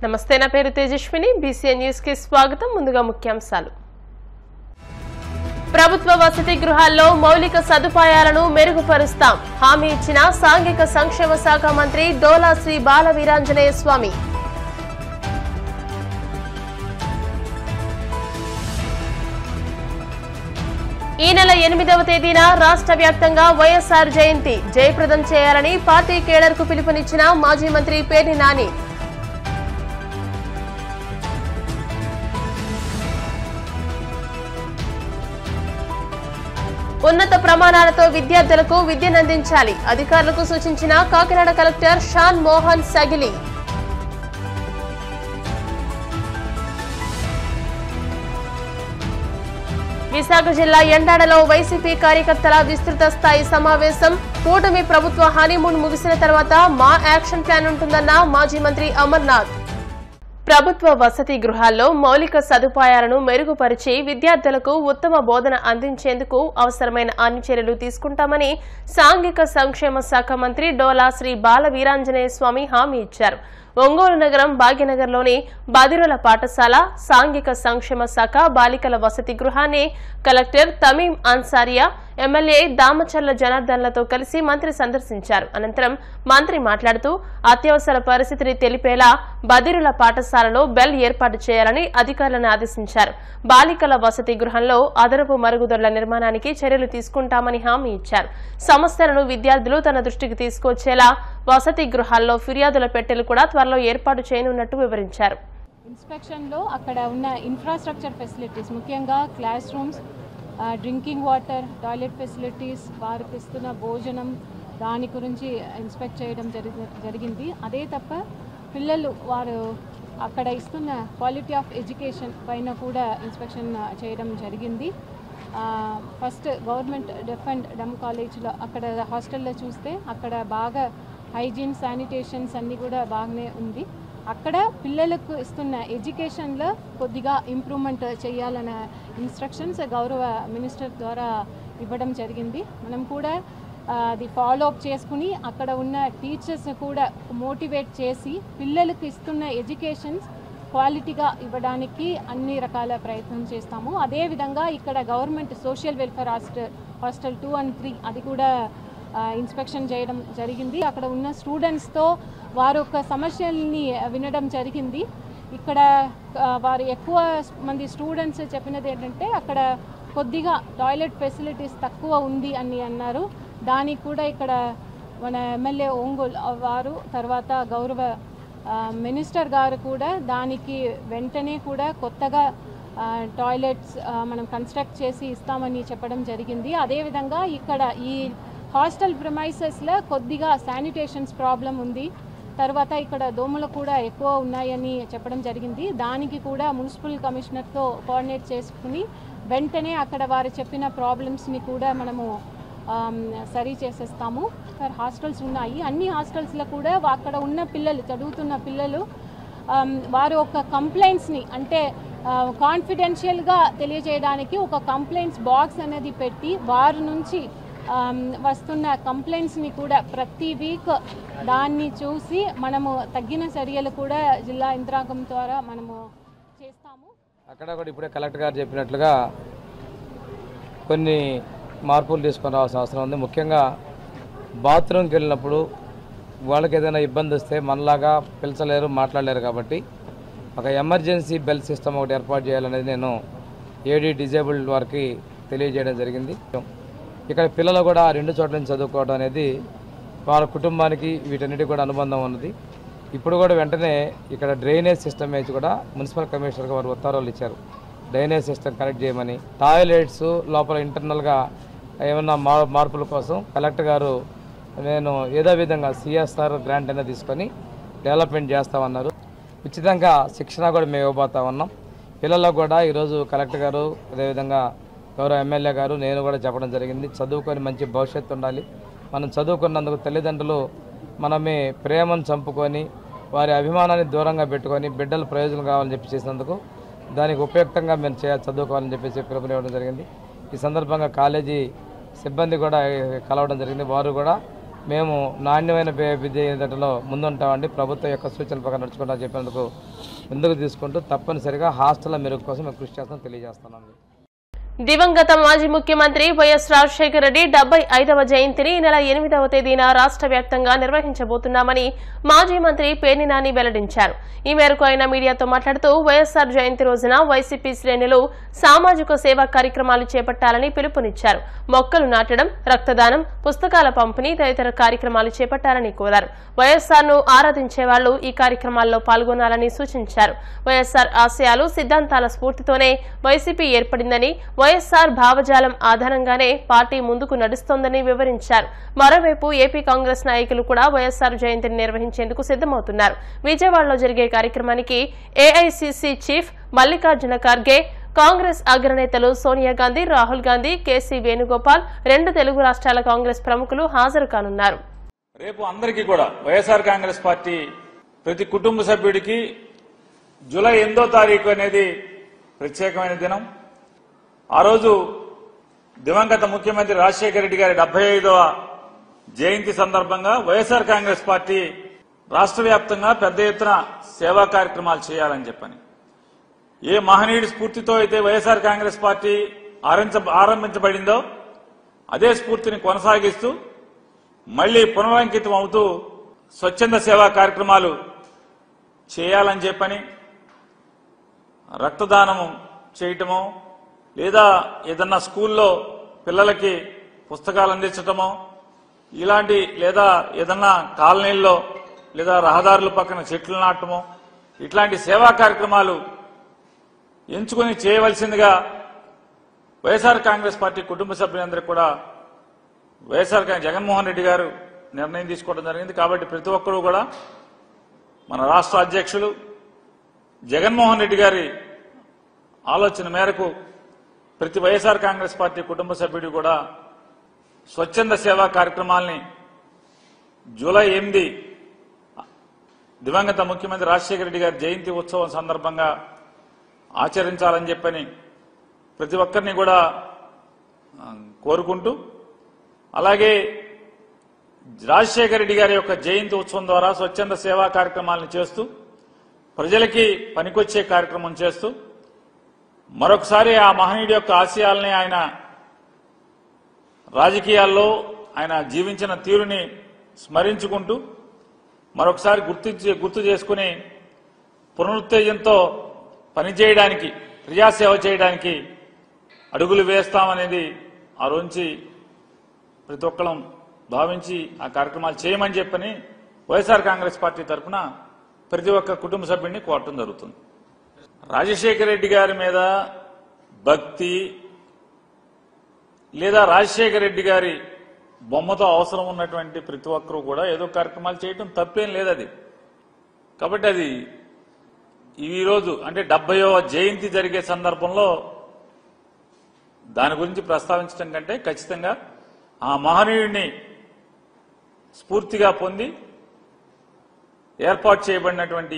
నమస్తే, నా పేరు తేజస్విని. బీసీఎన్ న్యూస్ కి స్వాగతం. ముందుగా ముఖ్యాంశాలు. ప్రభుత్వ వసతి గృహాల్లో మౌలిక సదుపాయాలను మెరుగుపరుస్తాం హామీ ఇచ్చిన సాంఘిక సంక్షేమ శాఖ మంత్రి డోలా శ్రీ బాల వీరాంజనేయ స్వామి. ఈ నెల 8వ తేదీన రాష్ట్ర వ్యాప్తంగా వైఎస్ఆర్ జయంతి జయప్రదం చేయాలని పార్టీ కేడర్కు పిలుపునిచ్చిన మాజీ మంత్రి పేర్ని నాని. ఉన్నత ప్రమాణాలతో విద్యార్థులకు విద్యనందించాలి అధికారులకు సూచించిన కాకినాడ కలెక్టర్ షాన్ మోహన్ సగిలి. విశాఖ జిల్లా ఎండాడలో వైసీపీ కార్యకర్తల విస్తృత స్థాయి సమావేశం. కూటమి ప్రభుత్వ హనీమూన్ ముగిసిన తర్వాత మా యాక్షన్ ప్లాన్ ఉంటుందన్న మాజీ మంత్రి అమర్నాథ్. ప్రభుత్వ వసతి గృహాల్లో మౌలిక సదుపాయాలను మెరుగుపరిచి విద్యార్థులకు ఉత్తమ బోధన అందించేందుకు అవసరమైన అన్ని చర్యలు తీసుకుంటామని సాంఘిక సంక్షేమ శాఖ మంత్రి డోలా శ్రీ బాల వీరాంజనేయ స్వామి హామీ ఇచ్చారు. ఒంగోలు నగరం భాగ్యనగర్లోని బదిరుల పాఠశాల సాంఘిక సంక్షేమ శాఖ బాలికల వసతి గృహాన్ని కలెక్టర్ తమీం అన్సారియా, ఎమ్మెల్యే దామచర్ల జనార్దన్లతో కలిసి మంత్రి సందర్శించారు. అనంతరం మంత్రి మాట్లాడుతూ అత్యవసర పరిస్థితిని తెలిపేలా బదిరుల పాఠశాలలో బెల్ ఏర్పాటు చేయాలని అధికారులను ఆదేశించారు. బాలికల వసతి గృహంలో అదనపు మరుగుదొడ్ల నిర్మాణానికి చర్యలు తీసుకుంటామని హామీ ఇచ్చారు. సమస్యలను విద్యార్థులు తన దృష్టికి తీసుకొచ్చేలా వసతి గృహాల్లో ఫిర్యాదుల పెట్టెలు కూడా త్వరలో ఏర్పాటు చేయనున్నట్టు వివరించారు. ఇన్స్పెక్షన్లో అక్కడ ఉన్న ఇన్ఫ్రాస్ట్రక్చర్ ఫెసిలిటీస్, ముఖ్యంగా class rooms, drinking water, toilet facilities, వారికి ఇస్తున్న భోజనం, దాని గురించి ఇన్స్పెక్ట్ చేయడం జరిగింది. అదే తప్ప పిల్లలు వారు అక్కడ ఇస్తున్న క్వాలిటీ ఆఫ్ ఎడ్యుకేషన్ పైన కూడా ఇన్స్పెక్షన్ చేయడం జరిగింది. First government deaf and dumb కాలేజ్లో అక్కడ హాస్టల్లో చూస్తే అక్కడ బాగా హైజీన్, శానిటేషన్స్ అన్నీ కూడా బాగానే ఉంది. అక్కడ పిల్లలకు ఇస్తున్న ఎడ్యుకేషన్లో కొద్దిగా ఇంప్రూవ్మెంట్ చేయాలన్న ఇన్స్ట్రక్షన్స్ గౌరవ మినిస్టర్ ద్వారా ఇవ్వడం జరిగింది. మనం కూడా అది ఫాలో అప్ చేసుకుని అక్కడ ఉన్న టీచర్స్ కూడా మోటివేట్ చేసి పిల్లలకు ఇస్తున్న ఎడ్యుకేషన్స్ క్వాలిటీగా ఇవ్వడానికి అన్ని రకాల ప్రయత్నం చేస్తాము. అదేవిధంగా ఇక్కడ government social welfare hostel 2 and 3 అది కూడా ఇన్స్పెక్షన్ చేయడం జరిగింది. అక్కడ ఉన్న స్టూడెంట్స్తో వారు ఒక సమస్యల్ని వినడం జరిగింది. ఇక్కడ వారు ఎక్కువ మంది స్టూడెంట్స్ చెప్పినది ఏంటంటే అక్కడ కొద్దిగా టాయిలెట్ ఫెసిలిటీస్ తక్కువ ఉంది అని అన్నారు. దానికి కూడా ఇక్కడ మన ఎమ్మెల్యే ఒంగోలు వారు, తర్వాత గౌరవ మినిస్టర్ గారు కూడా దానికి వెంటనే కూడా కొత్తగా టాయిలెట్స్ మనం కన్స్ట్రక్ట్ చేసి ఇస్తామని చెప్పడం జరిగింది. అదేవిధంగా ఇక్కడ ఈ హాస్టల్ ప్రిమైసెస్లో కొద్దిగా శానిటేషన్స్ ప్రాబ్లం ఉంది. తర్వాత ఇక్కడ దోమలు కూడా ఎక్కువ ఉన్నాయని చెప్పడం జరిగింది. దానికి కూడా మున్సిపల్ కమిషనర్తో కోఆర్డినేట్ చేసుకుని వెంటనే అక్కడ వారు చెప్పిన ప్రాబ్లమ్స్ని కూడా మనము సరి చేసేస్తాము. హాస్టల్స్ ఉన్నాయి, అన్ని హాస్టల్స్లో కూడా అక్కడ ఉన్న పిల్లలు, చదువుతున్న పిల్లలు వారు ఒక కంప్లైంట్స్ని అంటే కాన్ఫిడెన్షియల్గా తెలియజేయడానికి ఒక కంప్లైంట్స్ బాక్స్ అనేది పెట్టి వారి నుంచి వస్తున్న కంప్లైంట్స్ని కూడా ప్రతి వీక్ దాన్ని చూసి మనము తగ్గిన చర్యలు కూడా జిల్లా యంత్రాంగం ద్వారా మనము చేస్తాము. అక్కడ కూడా ఇప్పుడే కలెక్టర్ గారు చెప్పినట్లుగా కొన్ని మార్పులు తీసుకొని రావాల్సిన అవసరం ఉంది. ముఖ్యంగా బాత్రూమ్కి వెళ్ళినప్పుడు వాళ్ళకి ఏదైనా ఇబ్బంది వస్తే మనలాగా పిలిచలేరు, మాట్లాడలేరు. కాబట్టి ఒక ఎమర్జెన్సీ బెల్ సిస్టమ్ ఒకటి ఏర్పాటు చేయాలనేది నేను ఏడీ డిజేబుల్డ్ వారికి తెలియజేయడం జరిగింది. ఇక్కడ పిల్లలు కూడా 2 చోట్ల నుంచి చదువుకోవడం అనేది వాళ్ళ కుటుంబానికి వీటన్నిటికి కూడా అనుబంధం ఉన్నది. ఇప్పుడు కూడా వెంటనే ఇక్కడ డ్రైనేజ్ సిస్టమ్ వేసి కూడా మున్సిపల్ కమిషనర్కి వారు ఉత్తర్వులు ఇచ్చారు. డ్రైనేజ్ సిస్టమ్ కనెక్ట్ చేయమని, టాయిలెట్స్ లోపల ఇంటర్నల్గా ఏమన్నా మార్పుల కోసం కలెక్టర్ గారు నేను ఏదో విధంగా సిఎస్ఆర్ గ్రాంట్ అయినా తీసుకొని డెవలప్మెంట్ చేస్తామన్నారు. ఉచితంగా శిక్షణ కూడా మేము ఇవ్వబోతా ఉన్నాం. పిల్లలకు కూడా ఈరోజు కలెక్టర్ గారు, అదేవిధంగా గౌరవ ఎమ్మెల్యే గారు, నేను కూడా చెప్పడం జరిగింది. చదువుకొని మంచి భవిష్యత్తు ఉండాలి. మనం చదువుకున్నందుకు తల్లిదండ్రులు మనమే ప్రేమను చంపుకొని వారి అభిమానాన్ని దూరంగా పెట్టుకొని బిడ్డలు ప్రయోజనం కావాలని చెప్పి చేసినందుకు దానికి ఉపయుక్తంగా మేము చదువుకోవాలని చెప్పేసి పిలుపునివ్వడం జరిగింది. ఈ సందర్భంగా కాలేజీ సిబ్బంది కూడా కలవడం జరిగింది. వారు కూడా మేము నాణ్యమైన విద్యలో ముందుంటామండి. ప్రభుత్వం యొక్క సూచనల ప్రకారం నడుచుకుంటామని చెప్పినందుకు ముందుకు తీసుకుంటూ తప్పనిసరిగా హాస్టల్ మెరుగు కోసం మేము కృషి చేస్తామని తెలియజేస్తున్నాం. దివంగత మాజీ ముఖ్యమంత్రి వైఎస్ రాజశేఖర రెడ్డి 75వ జయంతిని ఈ నెల 8వ తేదీన రాష్ట్ర వ్యాప్తంగా నిర్వహించబోతున్నామని మాజీ మంత్రి పేర్ని నాని వెల్లడించారు. ఈ మేరకు ఆయన మీడియాతో మాట్లాడుతూ వైఎస్ఆర్ జయంతి రోజున వైసీపీ శ్రేణులు సామాజిక సేవా కార్యక్రమాలు చేపట్టాలని పిలుపునిచ్చారు. మొక్కలు నాటడం, రక్తదానం, పుస్తకాల పంపిణీ తదితర కార్యక్రమాలు చేపట్టాలని కోరారు. వైఎస్ఆర్ ను ఆరాధించే వాళ్లు ఈ కార్యక్రమాల్లో పాల్గొనాలని సూచించారు. వైఎస్ఆర్ ఆశయాలు, సిద్ధాంతాల స్ఫూర్తితోనే వైసీపీ ఏర్పడిందని, వైఎస్ఆర్ భావజాలం ఆధారంగానే పార్టీ ముందుకు నడుస్తోందని వివరించారు. మరోవైపు ఏపీ కాంగ్రెస్ నాయకులు కూడా వైఎస్ఆర్ జయంతిని నిర్వహించేందుకు సిద్దమవుతున్నారు. విజయవాడలో జరిగే కార్యక్రమానికి ఏఐసీసీ చీఫ్ మల్లికార్జున ఖర్గే, కాంగ్రెస్ అగ్రనేతలు సోనియా గాంధీ, రాహుల్ గాంధీ, కేసీ వేణుగోపాల్, 2 తెలుగు రాష్ట్రాల కాంగ్రెస్ ప్రముఖులు హాజరు కానున్నారు. రేపు అందరికీ కూడా వైఎస్ఆర్ కాంగ్రెస్ పార్టీ ప్రతి కుటుంబ సభ్యుడికి జూలై 8వ తారీఖు అనేది ప్రత్యేకమైన దినం. ఆ రోజు దివంగత ముఖ్యమంత్రి రాజశేఖర రెడ్డి గారి 75వ జయంతి సందర్భంగా వైఎస్ఆర్ కాంగ్రెస్ పార్టీ రాష్ట్ర వ్యాప్తంగా పెద్ద ఎత్తున సేవా కార్యక్రమాలు చేయాలని చెప్పని, ఏ మహనీయుడి స్ఫూర్తితో అయితే వైఎస్ఆర్ కాంగ్రెస్ పార్టీ ఆరంభించబడిందో అదే స్ఫూర్తిని కొనసాగిస్తూ మళ్లీ పునరంకితం అవుతూ స్వచ్ఛంద సేవా కార్యక్రమాలు చేయాలని చెప్పని, రక్తదానము చేయటమో లేదా ఏదన్నా స్కూల్లో పిల్లలకి పుస్తకాలు అందించటమో ఇలాంటి, లేదా ఏదన్నా కాలనీల్లో లేదా రహదారుల పక్కన చెట్లు నాటమో ఇట్లాంటి సేవా కార్యక్రమాలు ఎంచుకుని చేయవలసిందిగా వైఎస్ఆర్ కాంగ్రెస్ పార్టీ కుటుంబ సభ్యులందరికీ కూడా వైఎస్ఆర్ జగన్మోహన్ రెడ్డి గారు నిర్ణయం తీసుకోవడం జరిగింది. కాబట్టి ప్రతి ఒక్కరూ కూడా మన రాష్ట్ర అధ్యక్షులు జగన్మోహన్ రెడ్డి గారి ఆలోచన మేరకు ప్రతి వైఎస్ఆర్ కాంగ్రెస్ పార్టీ కుటుంబ సభ్యుడు కూడా స్వచ్ఛంద సేవా కార్యక్రమాల్ని జూలై 8 దివంగత ముఖ్యమంత్రి రాజశేఖర రెడ్డి గారి జయంతి ఉత్సవం సందర్భంగా ఆచరించాలని చెప్పని ప్రతి ఒక్కరిని కూడా కోరుకుంటూ, అలాగే రాజశేఖర రెడ్డి గారి యొక్క జయంతి ఉత్సవం ద్వారా స్వచ్ఛంద సేవా కార్యక్రమాలను చేస్తూ ప్రజలకి పనికొచ్చే కార్యక్రమం చేస్తూ మరొకసారి ఆ మహనీయుడి యొక్క ఆశయాల్ని, ఆయన రాజకీయాల్లో ఆయన జీవించిన తీరుని స్మరించుకుంటూ మరొకసారి గుర్తు చేసుకుని పునరుత్తేజంతో పనిచేయడానికి, ప్రజాసేవ చేయడానికి అడుగులు వేస్తామనేది ఆ రోజు ప్రతి ఒక్కరం భావించి ఆ కార్యక్రమాలు చేయమని చెప్పని వైఎస్ఆర్ కాంగ్రెస్ పార్టీ తరఫున ప్రతి ఒక్క కుటుంబ సభ్యుడిని కోరటం జరుగుతుంది. రాజశేఖర రెడ్డి గారి మీద భక్తి లేదా రాజశేఖర రెడ్డి గారి బొమ్మతో అవసరం ఉన్నటువంటి ప్రతి ఒక్కరూ కూడా ఏదో కార్యక్రమాలు చేయటం తప్పేం లేదు అది. కాబట్టి అది ఈరోజు అంటే 70వ జయంతి జరిగే సందర్భంలో దాని గురించి ప్రస్తావించడం కంటే ఖచ్చితంగా ఆ మహనీయుడిని స్ఫూర్తిగా పొంది ఏర్పాటు చేయబడినటువంటి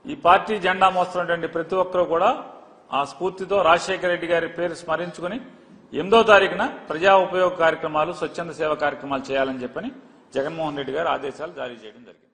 ఈ పార్టీ జెండా మోస్తున్నటువంటి ప్రతి ఒక్కరూ కూడా ఆ స్ఫూర్తితో రాజశేఖర రెడ్డి గారి పేరు స్మరించుకుని 8వ తారీఖున ప్రజా ఉపయోగ కార్యక్రమాలు, స్వచ్ఛంద సేవ కార్యక్రమాలు చేయాలని చెప్పని జగన్మోహన్ రెడ్డి గారు ఆదేశాలు జారీ చేయడం జరిగింది.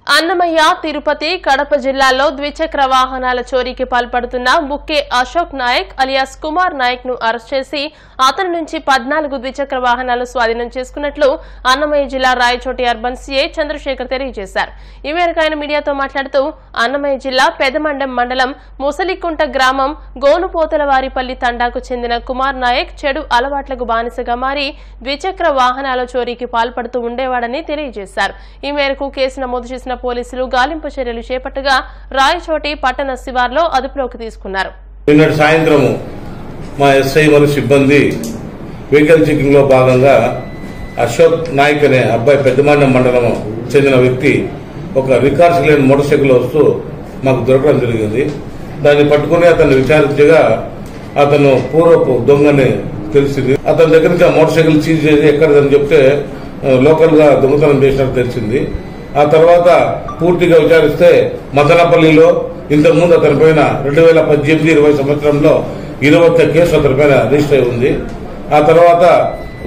అన్నమయ్య, తిరుపతి, కడప జిల్లాల్లో ద్విచక్ర వాహనాల చోరీకి పాల్పడుతున్న ముక్కే అశోక్ నాయక్ అలియాస్ కుమార్ నాయక్ ను అరెస్ట్ చేసి అతని నుంచి 14 ద్విచక్ర వాహనాలు స్వాధీనం చేసుకున్నట్లు అన్నమయ్య జిల్లా రాయచోటి అర్బన్ సీఐ చంద్రశేఖర్ తెలియజేశారు. ఈ మేరకు ఆయన మీడియాతో మాట్లాడుతూ అన్నమయ్య జిల్లా పెదమండెం మండలం ముసలికుంట గ్రామం గోనుపోతలవారిపల్లి తండాకు చెందిన కుమార్ నాయక్ చెడు అలవాట్లకు బానిసగా మారి ద్విచక్ర వాహనాల చోరీకి పాల్పడుతూ ఉండేవాడని తెలియజేశారు. ఈ మేరకు కేసు నమోదు చేసిన పోలీసులు గాలింపు చర్యలు చేపట్టగా రాయచోటి పట్టణ శివార్లో అదుపులోకి తీసుకున్నారు. నిన్నటి సాయంత్రం మా ఎస్ఐ మరియు సిబ్బంది వెహికల్ చెకింగ్ లో భాగంగా అశోక్ నాయక్ అనే అబ్బాయి పెద్దమండం మండలం చెందిన వ్యక్తి ఒక రికార్డ్స్ లేని మోటార్ సైకిల్ వస్తూ మాకు దొరకడం జరిగింది. దాన్ని పట్టుకుని అతన్ని విచారించగా అతను పూర్వపు దొంగని తెలిసింది. అతని దగ్గర నుంచి ఆ మోటార్ సైకిల్ సీజ్ చేసి ఎక్కడదని చెప్తే లోకల్ గా దొంగతనం చేసినట్టు తెలిసింది. ఆ తర్వాత పూర్తిగా విచారిస్తే మదనపల్లిలో ఇంతకుముందు అతని పైన 2018-20 సంవత్సరంలో 21 కేసు అతని పైన రిజిస్టర్ అయి ఉంది. ఆ తర్వాత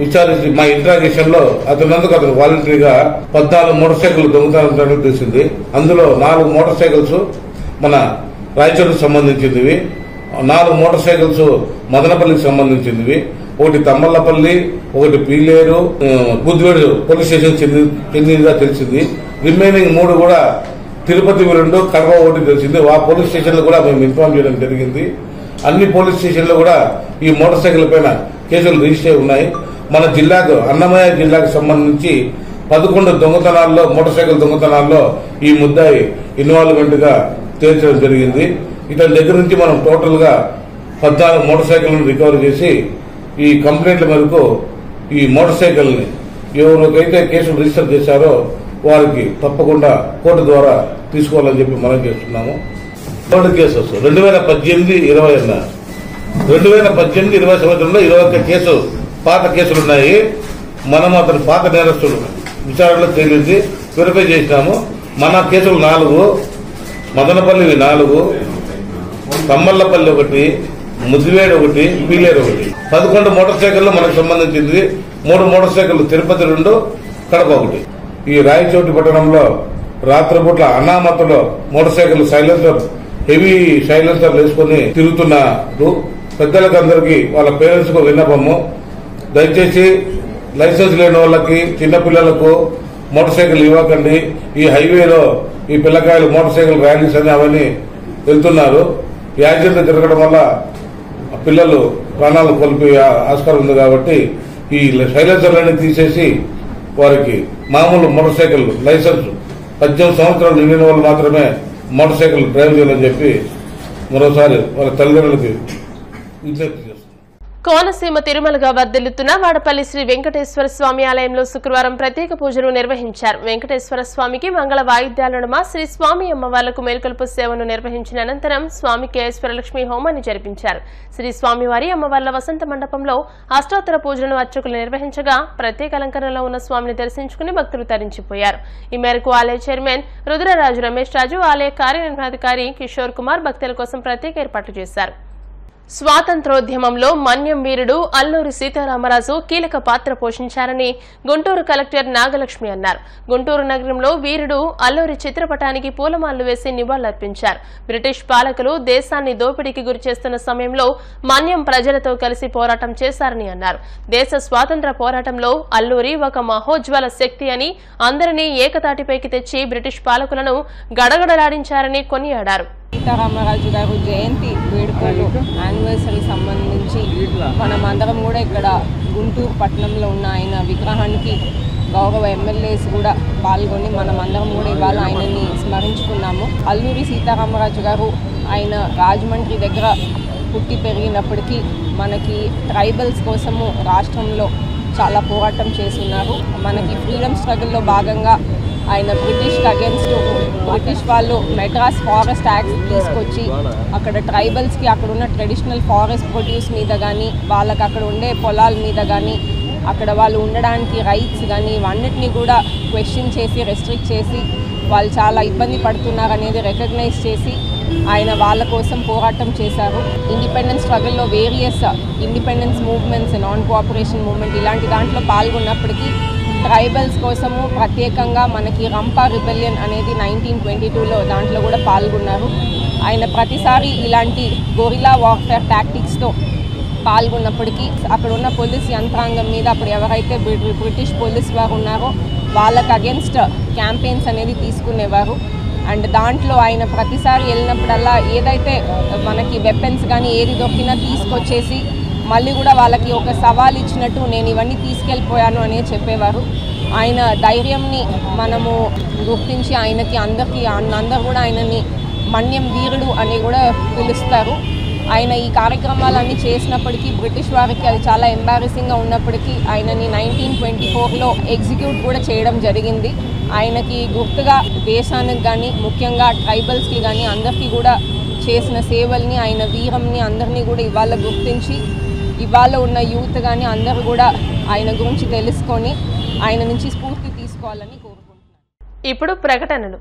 విచారించి మా ఇంట్రాగేషన్ లో అతను వాలంటరీగా 14 మోటార్ సైకిల్ దొంగతనం తెలిసింది. అందులో 4 మోటార్ సైకిల్స్ మన రాయచూరుకు సంబంధించినవి, 4 మోటార్ సైకిల్స్ మదనపల్లికి సంబంధించినవి, ఒకటి తమ్మల్లపల్లి, ఒకటి పీలేరు, బుద్ధివేడు పోలీస్ స్టేషన్ చెందినదిగా తెలిసింది. రిమైనింగ్ 3 కూడా తిరుపతి 2, కడప 1 తెలిసింది. ఆ పోలీస్ స్టేషన్లు కూడా మేము ఇన్ఫార్మ్ చేయడం జరిగింది. అన్ని పోలీస్ స్టేషన్లో కూడా ఈ మోటార్ సైకిల్ పైన కేసులు రిజిస్టర్ అయి ఉన్నాయి. మన జిల్లాకు అన్నమయ్య జిల్లాకు సంబంధించి 11 దొంగతనాల్లో, మోటార్ సైకిల్ దొంగతనాల్లో ఈ ముద్దాయి ఇన్వాల్వ్మెంట్ గా తేల్చడం జరిగింది. ఇతని దగ్గర నుంచి మనం టోటల్ గా 14 మోటార్ సైకిల్ను రికవర్ చేసి ఈ కంప్లైంట్ల మేరకు ఈ మోటార్ సైకిల్ ని ఎవరికైతే కేసులు రిజిస్టర్ చేశారో వారికి తప్పకుండా కోర్టు ద్వారా తీసుకోవాలని చెప్పి మనం చేస్తున్నాము. థర్డ్ కేసు 2018-20 అన్న 2018-20 సంవత్సరంలో 21 కేసు పాత కేసులున్నాయి. మనం అతని పాత నేరస్తులు విచారణలో తేలింది, వెరిఫై చేసినాము. మన కేసులు 4, మదనపల్లి 4, కమ్మల్లపల్లి 1, ముద్దివేడు 1, పీలేరు 1. 11 మోటార్ సైకిళ్లు మనకు సంబంధించింది. 3 మోటార్ సైకిళ్లు తిరుపతి 2, కడప 1. ఈ రాయచోటి పట్టణంలో రాత్రిపూట్ల అనామతలో మోటార్ సైకిల్ హెవీ సైలెన్సర్ వేసుకుని తిరుగుతున్నారు. పెద్దలకందరికీ వాళ్ళ పేరెంట్స్ కు విన్నపము, దయచేసి లైసెన్స్ లేని వాళ్ళకి, చిన్నపిల్లలకు మోటార్ సైకిల్ ఇవ్వకండి. ఈ హైవేలో ఈ పిల్లకాయలు మోటార్ సైకిల్ ర్యాలీస్ అని అవన్నీ వెళ్తున్నారు. యాక్సిడెంట్ జరగడం వల్ల పిల్లలు ప్రాణాలు కోల్పోయే ఆస్కారం ఉంది. కాబట్టి ఈ సైలెన్సర్లన్నీ తీసేసి వారికి మామూలు మోటార్ సైకిల్ లైసెన్స్ 18 సంవత్సరాలు నిండిన వాళ్ళు మాత్రమే మోటార్ సైకిల్ డ్రైవ్ చేయాలని చెప్పి మరోసారి వాళ్ళ తల్లిదండ్రులకి విజ్ఞప్తి చేస్తున్నారు. కోనసీమ తిరుమలగా వర్ధిల్లుతున్న వాడపల్లి శ్రీ వెంకటేశ్వర స్వామి ఆలయంలో శుక్రవారం ప్రత్యేక పూజలు నిర్వహించారు. వెంకటేశ్వర స్వామికి మంగళ వాయిద్యాల నడుమ శ్రీ స్వామి అమ్మవార్లకు మేల్కొల్పు సేవను నిర్వహించిన అనంతరం స్వామికి ఐశ్వర్యలక్ష్మి హోమాన్ని జరిపించారు. శ్రీ స్వామివారి అమ్మవార్ల వసంత మండపంలో అష్టోత్తర పూజలను అర్చకులు నిర్వహించగా ప్రత్యేక అలంకరణలో ఉన్న స్వామిని దర్శించుకుని భక్తులు తరించిపోయారు. ఈ మేరకు ఆలయ చైర్మన్ రుద్రరాజు రమేష్ రాజు, ఆలయ కార్యనిర్వహణాధికారి కిషోర్ కుమార్ భక్తుల కోసం ప్రత్యేక ఏర్పాట్లు చేశారు. స్వాతంత్రోద్యమంలో మన్యం వీరుడు అల్లూరి సీతారామరాజు కీలక పాత్ర పోషించారని గుంటూరు కలెక్టర్ నాగలక్ష్మి అన్నారు. గుంటూరు నగరంలో వీరుడు అల్లూరి చిత్రపటానికి పూలమాలలు వేసి నివాళులర్పించారు. బ్రిటిష్ పాలకులు దేశాన్ని దోపిడీకి గురిచేస్తున్న సమయంలో మన్యం ప్రజలతో కలిసి పోరాటం చేశారని అన్నారు. దేశ స్వాతంత్ర పోరాటంలో అల్లూరి ఒక మహోజ్వల శక్తి అని, అందరినీ ఏకతాటిపైకి తెచ్చి బ్రిటిష్ పాలకులను గడగడలాడించారని కొనియాడారు. సీతారామరాజు గారు జయంతి వేడుకలు యానివర్సరీ సంబంధించి మనమందరం కూడా ఇక్కడ గుంటూరు పట్టణంలో ఉన్న ఆయన విగ్రహానికి గౌరవ ఎమ్మెల్యేస్ కూడా పాల్గొని మనమందరం కూడా ఇవాళ ఆయనని స్మరించుకున్నాము. అల్లూరి సీతారామరాజు గారు ఆయన రాజమండ్రి దగ్గర పుట్టి పెరిగినప్పటికీ మనకి ట్రైబల్స్ కోసము రాష్ట్రంలో చాలా పోరాటం చేస్తున్నారు. మనకి ఫ్రీడమ్ స్ట్రగుల్లో భాగంగా ఆయన బ్రిటిష్కి అగేన్స్ట్ బ్రిటిష్ వాళ్ళు మెడ్రాస్ ఫారెస్ట్ యాక్ట్ తీసుకొచ్చి అక్కడ ట్రైబల్స్కి అక్కడ ఉన్న ట్రెడిషనల్ ఫారెస్ట్ ప్రొడ్యూస్ మీద కానీ, వాళ్ళకి అక్కడ ఉండే పొలాల మీద కానీ, అక్కడ వాళ్ళు ఉండడానికి రైట్స్ కానీ ఇవన్నిటినీ కూడా క్వశ్చన్ చేసి, రెస్ట్రిక్ట్ చేసి వాళ్ళు చాలా ఇబ్బంది పడుతున్నారు అనేది రికగ్నైజ్ చేసి ఆయన వాళ్ళ కోసం పోరాటం చేశారు. ఇండిపెండెన్స్ స్ట్రగుల్లో various independence movements, non cooperation movement ఇలాంటి దాంట్లో పాల్గొన్నప్పటికీ ట్రైబల్స్ కోసము ప్రత్యేకంగా మనకి రంపా రిబెలియన్ అనేది 1922లో దాంట్లో కూడా పాల్గొన్నారు. ఆయన ప్రతిసారి ఇలాంటి గొరిల్లా వార్ఫేర్ టాక్టిక్స్తో పాల్గొన్నప్పటికీ అక్కడ ఉన్న పోలీస్ యంత్రాంగం మీద అప్పుడు ఎవరైతే బ్రిటిష్ పోలీస్ వారు ఉన్నారో వాళ్ళకి అగేన్స్ట్ క్యాంపెయిన్స్ అనేది తీసుకునేవారు. అండ్ దాంట్లో ఆయన ప్రతిసారి వెళ్ళినప్పుడల్లా ఏదైతే మనకి వెపన్స్ కానీ ఏది దొరికినా తీసుకొచ్చేసి మళ్ళీ కూడా వాళ్ళకి ఒక సవాల్ ఇచ్చినట్టు నేను ఇవన్నీ తీసుకెళ్ళిపోయాను అనే చెప్పేవారు. ఆయన ధైర్యంని మనము గుర్తించి ఆయనకి అందరూ కూడా ఆయనని మన్యం వీరుడు అని కూడా పిలుస్తారు. ఆయన ఈ కార్యక్రమాలన్నీ చేసినప్పటికీ బ్రిటిష్ వారికి అది చాలా ఎంబారసింగ్గా ఉన్నప్పటికీ ఆయనని 1924లో ఎగ్జిక్యూట్ కూడా చేయడం జరిగింది. ఆయనకి గుర్తుగా దేశానికి కానీ ముఖ్యంగా ట్రైబల్స్కి కానీ అందరికీ కూడా చేసిన సేవల్ని, ఆయన వీరంని అందరినీ కూడా ఇవాళ గుర్తించి ఇవాళ ఉన్న యూత్ కానీ అందరూ కూడా ఆయన గురించి తెలుసుకొని ఆయన నుంచి స్ఫూర్తి తీసుకోవాలని కోరుకుంటున్నాను. ఇప్పుడు ప్రకటనలు.